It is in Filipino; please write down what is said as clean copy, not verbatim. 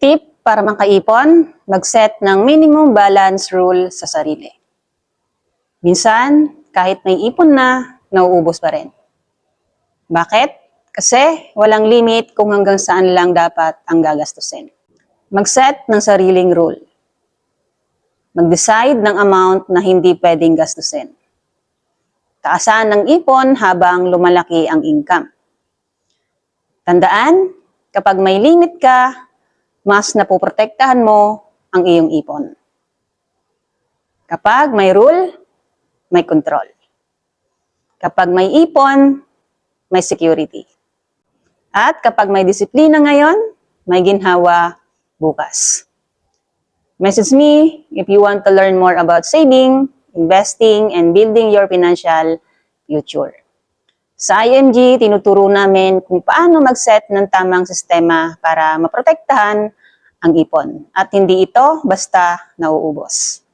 Tip para makaipon, mag-set ng minimum balance rule sa sarili. Minsan, kahit may ipon na, nauubos pa rin. Bakit? Kasi walang limit kung hanggang saan lang dapat ang gagastusin. Mag-set ng sariling rule. Mag-decide ng amount na hindi pwedeng gastusin. Taasan ng ipon habang lumalaki ang income. Tandaan, kapag may limit ka, mas napoprotektahan mo ang iyong ipon. Kapag may rule, may control. Kapag may ipon, may security. At kapag may disiplina ngayon, may ginhawa bukas. Message me if you want to learn more about saving, investing, and building your financial future. Sa IMG, tinuturo namin kung paano mag-set ng tamang sistema para maprotektahan ang ipon at hindi ito basta nauubos.